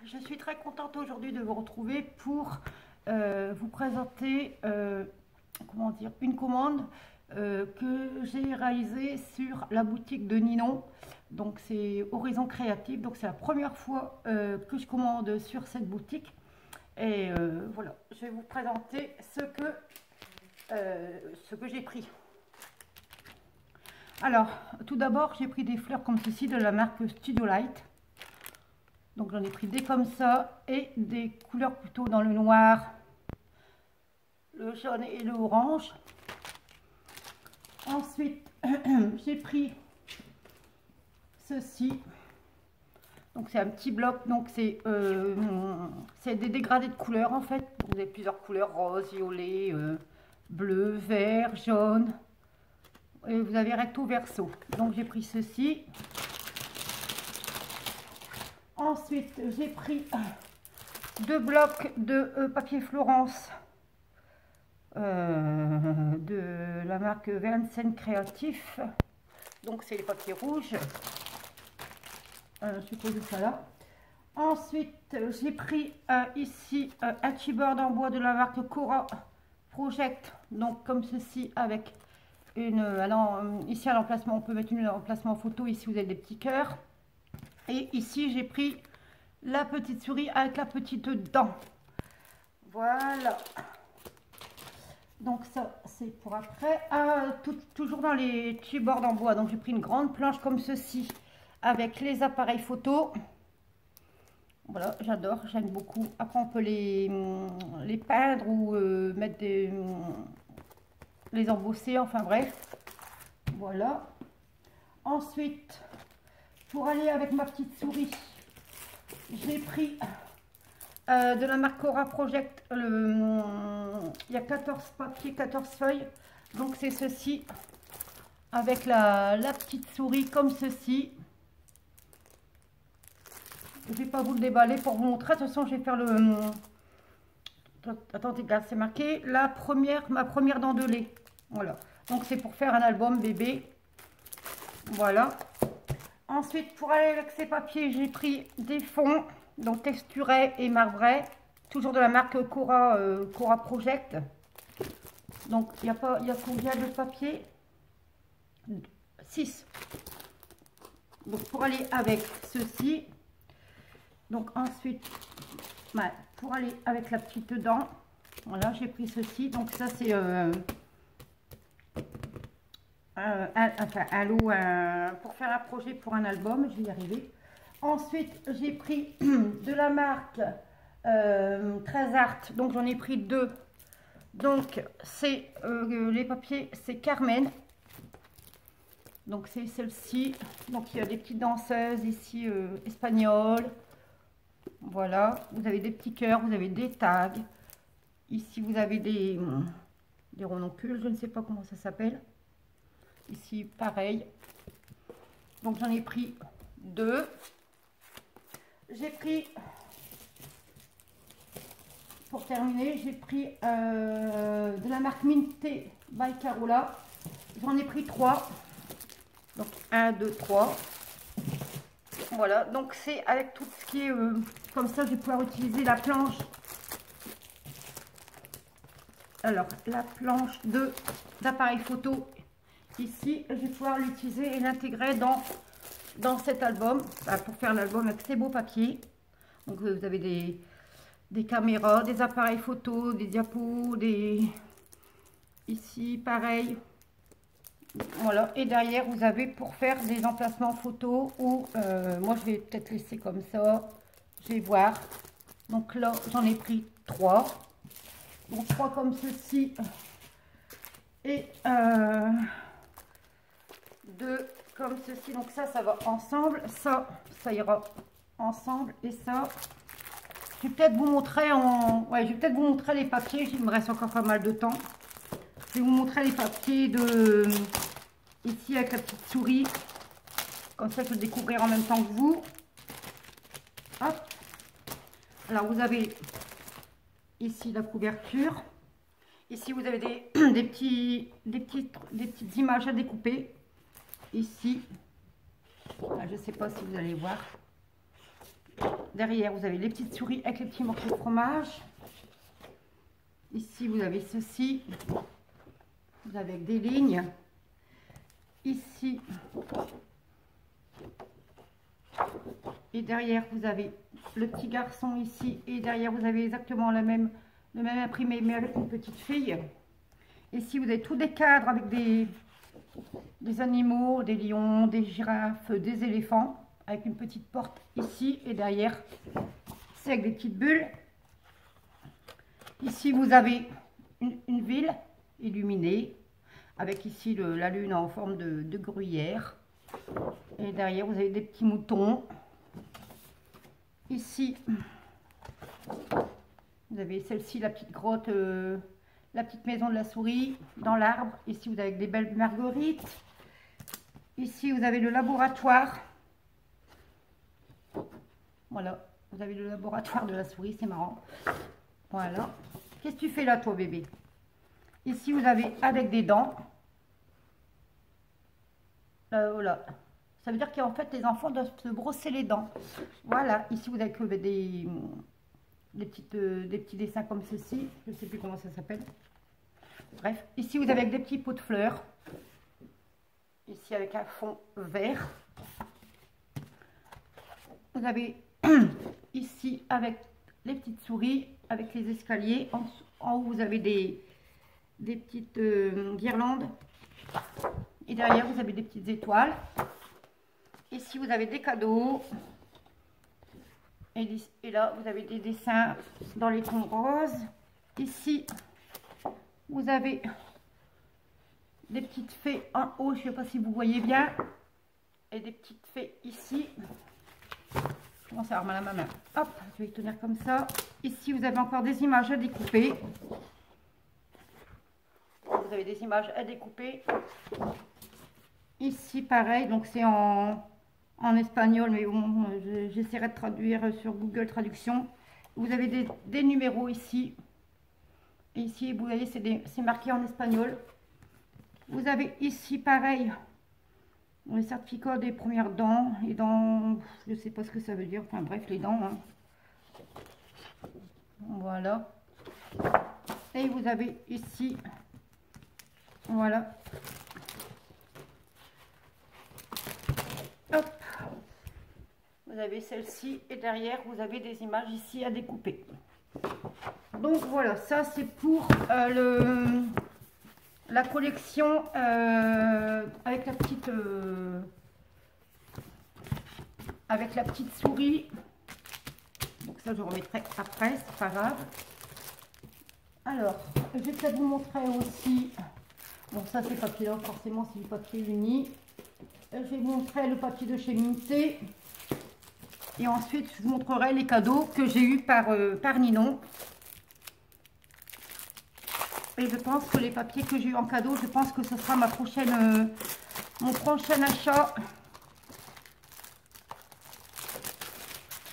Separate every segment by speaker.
Speaker 1: Je suis très contente aujourd'hui de vous retrouver pour vous présenter comment dire, une commande que j'ai réalisée sur la boutique de Ninon. Donc c'est Horizon Créatif, donc c'est la première fois que je commande sur cette boutique. Et voilà, je vais vous présenter ce que j'ai pris. Alors, tout d'abord, j'ai pris des fleurs comme ceci de la marque Studio Light. Donc j'en ai pris des comme ça et des couleurs plutôt dans le noir, le jaune et le orange. Ensuite, j'ai pris ceci. Donc c'est un petit bloc, donc c'est des dégradés de couleurs en fait. Vous avez plusieurs couleurs, rose, violet, bleu, vert, jaune. Et vous avez recto verso. Donc j'ai pris ceci. Ensuite, j'ai pris deux blocs de papier Florence de la marque Vincennes Créatif. Donc, c'est les papiers rouges. Je pose ça là. Ensuite, j'ai pris ici un chipboard en bois de la marque Cora Project. Donc, comme ceci, avec une. Ici à l'emplacement, on peut mettre une emplacement photo. Ici, vous avez des petits cœurs. Et ici, j'ai pris la petite souris avec la petite dent. Voilà. Donc ça, c'est pour après. Toujours dans les chipboards en bois. Donc j'ai pris une grande planche comme ceci avec les appareils photo. Voilà, j'adore, j'aime beaucoup. Après, on peut les peindre ou mettre les embosser. Enfin bref. Voilà. Ensuite, pour aller avec ma petite souris, j'ai pris de la marque Cora Project. Il y a 14 papiers, 14 feuilles. Donc c'est ceci avec la petite souris comme ceci. Je ne vais pas vous le déballer pour vous montrer. De toute façon, je vais faire le... Attendez, regarde, c'est marqué ma première dent de lait. Voilà. Donc c'est pour faire un album bébé. Voilà. Ensuite, pour aller avec ces papiers, j'ai pris des fonds, donc texturés et marbrés, toujours de la marque Cora Project. Donc, il y a combien de papiers? 6. Donc, pour aller avec ceci. Donc, ensuite, pour aller avec la petite dent, voilà, j'ai pris ceci. Donc, ça, c'est... un lot pour faire un projet pour un album, je vais y arriver. Ensuite, j'ai pris de la marque 13 Art, donc j'en ai pris deux. Donc, c'est les papiers, c'est Carmen. Donc, c'est celle-ci. Donc, il y a des petites danseuses ici espagnoles. Voilà, vous avez des petits cœurs, vous avez des tags. Ici, vous avez des renoncules, je ne sais pas comment ça s'appelle. Ici, pareil. Donc, j'en ai pris deux. J'ai pris, pour terminer, j'ai pris de la marque Minté by Carola. J'en ai pris 3. Donc, 1, 2, 3. Voilà. Donc, c'est avec tout ce qui est comme ça, je vais pouvoir utiliser la planche. Alors, la planche d'appareil photo. Ici, je vais pouvoir l'utiliser et l'intégrer dans cet album, pour faire l'album avec ces beaux papiers. Donc vous avez des caméras, des appareils photo, des diapos, ici pareil. Voilà, et derrière vous avez pour faire des emplacements photos ou moi je vais peut-être laisser comme ça, je vais voir. Donc là j'en ai pris 3. Donc 3 comme ceci et 2 comme ceci. Donc ça va ensemble, ça ira ensemble. Et ça, je vais peut-être vous montrer je vais peut-être vous montrer les papiers. Il me reste encore pas mal de temps. Je vais vous montrer les papiers de ici avec la petite souris. Comme ça, je vais le découvrir en même temps que vous. Hop. Alors, vous avez ici la couverture. Ici, vous avez des petites images à découper. Ici, je ne sais pas si vous allez voir. Derrière, vous avez les petites souris avec les petits morceaux de fromage. Ici, vous avez ceci. Vous avez des lignes. Ici. Et derrière, vous avez le petit garçon ici. Et derrière, vous avez exactement le même imprimé, mais avec une petite fille. Ici, vous avez tous des cadres avec des animaux, des lions, des girafes, des éléphants. Avec une petite porte ici. Et derrière, c'est avec des petites bulles. Ici, vous avez une ville illuminée. Avec ici la lune en forme de gruyère. Et derrière, vous avez des petits moutons. Ici, vous avez celle-ci, la petite grotte, la petite maison de la souris dans l'arbre. Ici, vous avez des belles marguerites. Ici, vous avez le laboratoire. Voilà, vous avez le laboratoire de la souris, c'est marrant. Voilà. Qu'est-ce que tu fais là, toi, bébé? Ici, vous avez avec des dents. Voilà. Ça veut dire qu'en fait, les enfants doivent se brosser les dents. Voilà. Ici, vous avez que des petits dessins comme ceci. Je ne sais plus comment ça s'appelle. Bref. Ici, vous avez avec des petits pots de fleurs. Ici, avec un fond vert. Vous avez ici avec les petites souris, avec les escaliers. En haut, vous avez des petites guirlandes. Et derrière, vous avez des petites étoiles. Ici, vous avez des cadeaux. Et là, vous avez des dessins dans les tons roses. Ici, vous avez des petites fées en haut. Je ne sais pas si vous voyez bien. Et des petites fées ici. Je commence à avoir mal à ma main. Hop, je vais tenir comme ça. Ici, vous avez encore des images à découper. Vous avez des images à découper. Ici, pareil, donc c'est en espagnol, mais bon, j'essaierai de traduire sur Google Traduction. Vous avez des numéros ici. Et ici, vous voyez, c'est marqué en espagnol. Vous avez ici, pareil, le certificat des premières dents. Les dents, je ne sais pas ce que ça veut dire. Enfin bref, les dents. Hein. Voilà. Et vous avez ici, voilà. Hop. Vous avez celle-ci et derrière vous avez des images ici à découper. Donc voilà, ça c'est pour la collection avec la petite souris. Donc ça je remettrai après, c'est pas grave. Alors, je vais peut-être vous montrer aussi. Bon, ça c'est papier là, forcément c'est du papier uni. Je vais vous montrer le papier de chez Minté. Et ensuite, je vous montrerai les cadeaux que j'ai eu par Ninon. Et je pense que les papiers que j'ai eu en cadeau, je pense que ce sera mon prochain achat.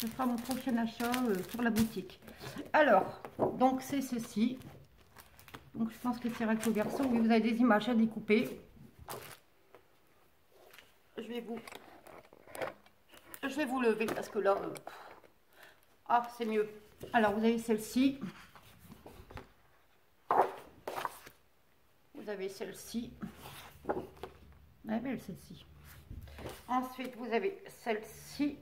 Speaker 1: Ce sera mon prochain achat sur la boutique. Alors, donc c'est ceci. Donc je pense que c'est recto verso. Oui, vous avez des images à découper. Je vais vous lever parce que là, ah, c'est mieux. Alors, vous avez celle-ci. Vous avez celle-ci. Elle est belle, celle-ci. Ensuite, vous avez celle-ci.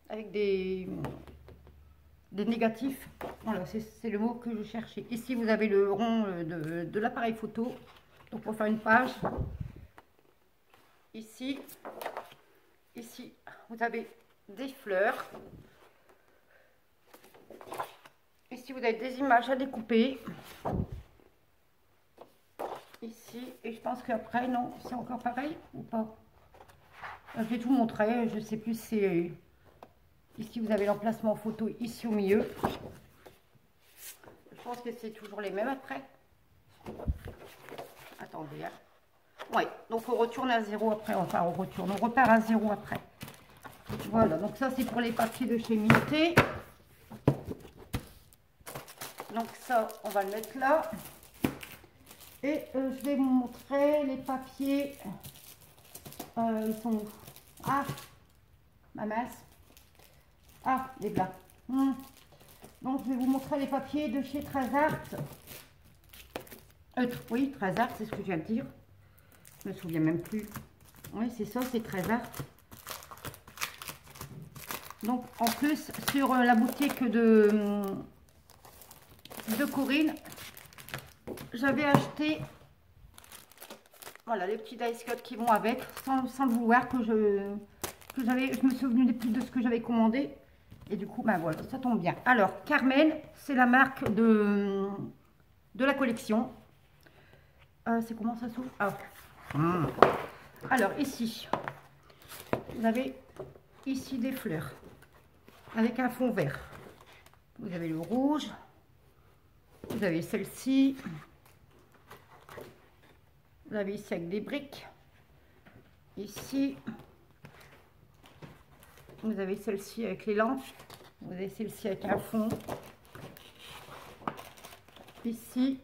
Speaker 1: Avec des négatifs. Voilà, c'est le mot que je cherchais. Ici, vous avez le rond de l'appareil photo. Donc, pour faire une page. Ici, vous avez des fleurs. Ici, vous avez des images à découper. Ici, et je pense qu'après, non, c'est encore pareil ou pas? Je vais tout montrer, je sais plus, c'est... Ici, vous avez l'emplacement photo ici au milieu. Je pense que c'est toujours les mêmes après. Attendez, hein. Oui, donc on retourne à zéro après, enfin on repart à zéro après. Voilà, donc ça c'est pour les papiers de chez Minté. Donc ça, on va le mettre là. Et je vais vous montrer les papiers. Ils sont où? Ah, ma mince. Ah, les blas. Donc, je vais vous montrer les papiers de chez Trésart. Oui, Trésart, c'est ce que je viens de dire. Je me souviens même plus. Oui, c'est ça, c'est Trésart. Donc, en plus, sur la boutique de Corinne, j'avais acheté, voilà, les petits dice cuts qui vont avec, sans le vouloir, je me souvenais plus de ce que j'avais commandé. Et du coup, ben voilà, ça tombe bien. Alors, Carmen, c'est la marque de la collection. C'est comment ça s'ouvre? Ah. Alors, ici, vous avez ici des fleurs avec un fond vert. Vous avez le rouge. Vous avez celle-ci. Vous avez ici avec des briques. Ici. Vous avez celle-ci avec les lampes. Vous avez celle-ci avec un fond. Ici.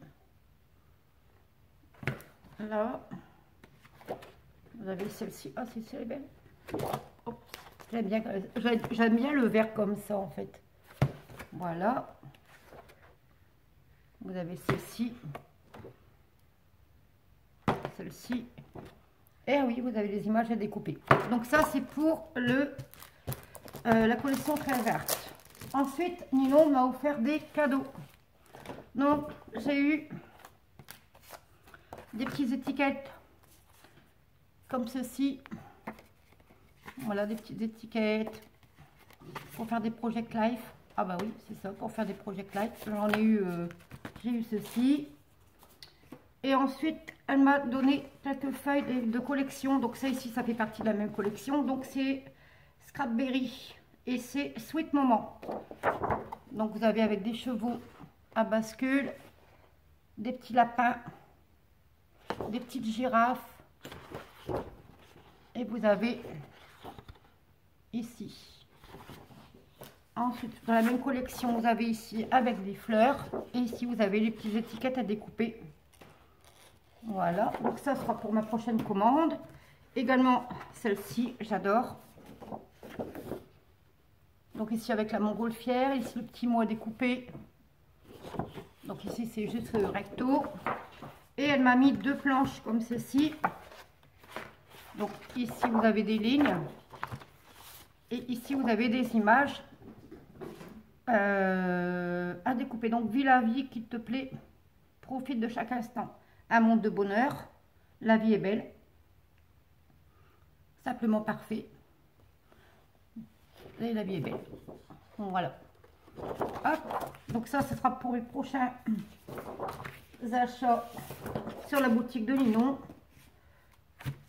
Speaker 1: Là. Vous avez celle-ci. Ah, c'est belle. J'aime bien le vert comme ça, en fait. Voilà. Vous avez celle-ci. Celle-ci. Et oui, vous avez des images à découper. Donc ça, c'est pour la collection Trésart. Ensuite, Nino m'a offert des cadeaux. Donc, j'ai eu des petites étiquettes comme ceci. Voilà, des petites étiquettes pour faire des Project Life. Ah bah oui, c'est ça, pour faire des Project Life. J'en ai eu, j'ai eu ceci. Et ensuite, elle m'a donné quelques feuilles de collection. Donc ça ici, ça fait partie de la même collection. Donc c'est Scrapberry et c'est Sweet Moment. Donc vous avez avec des chevaux à bascule, des petits lapins, des petites girafes. Et vous avez ici. Ensuite, dans la même collection, vous avez ici avec des fleurs. Et ici, vous avez les petites étiquettes à découper. Voilà, donc ça sera pour ma prochaine commande. Également, celle-ci, j'adore. Donc ici, avec la montgolfière. Ici, le petit mot à découper. Donc ici, c'est juste recto. Et elle m'a mis deux planches comme ceci. Donc ici, vous avez des lignes. Et ici, vous avez des images à découper. Donc, vis la vie qui te plaît, profite de chaque instant. Un monde de bonheur, la vie est belle, simplement parfait. Et la vie est belle. Voilà. Hop. Donc ça, ce sera pour les prochains achats sur la boutique de Ninon.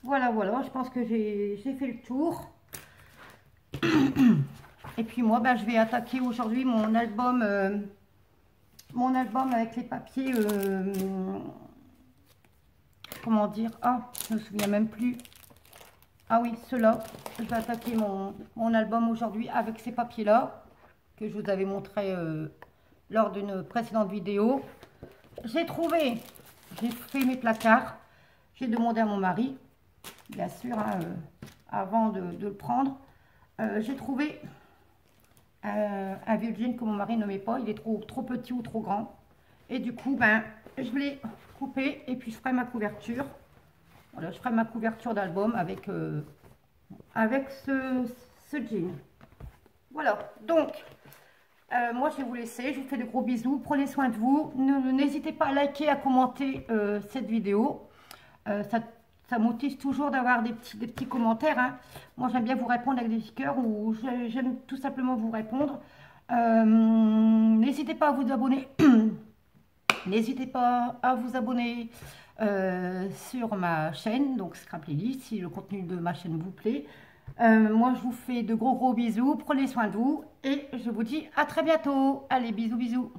Speaker 1: Voilà, voilà. Je pense que j'ai fait le tour. Et puis moi, ben, je vais attaquer aujourd'hui mon album avec les papiers, comment dire, ah, je ne me souviens même plus. Ah oui, ceux-là, je vais attaquer mon album aujourd'hui avec ces papiers-là, que je vous avais montré lors d'une précédente vidéo. J'ai fait mes placards, j'ai demandé à mon mari, bien sûr, hein, avant de le prendre. J'ai trouvé un vieux jean que mon mari ne met pas, il est trop petit ou trop grand. Et du coup, ben, je l'ai coupé et puis je ferai ma couverture. Voilà, je ferai ma couverture d'album avec ce jean. Voilà, donc, moi je vais vous laisser. Je vous fais de gros bisous. Prenez soin de vous. N'hésitez pas à liker, à commenter cette vidéo. Ça motive toujours d'avoir des petits commentaires. Hein. Moi, j'aime bien vous répondre avec des stickers ou j'aime tout simplement vous répondre. N'hésitez pas à vous abonner. N'hésitez pas à vous abonner sur ma chaîne, donc Scraplily, si le contenu de ma chaîne vous plaît. Moi, je vous fais de gros bisous. Prenez soin de vous et je vous dis à très bientôt. Allez, bisous, bisous.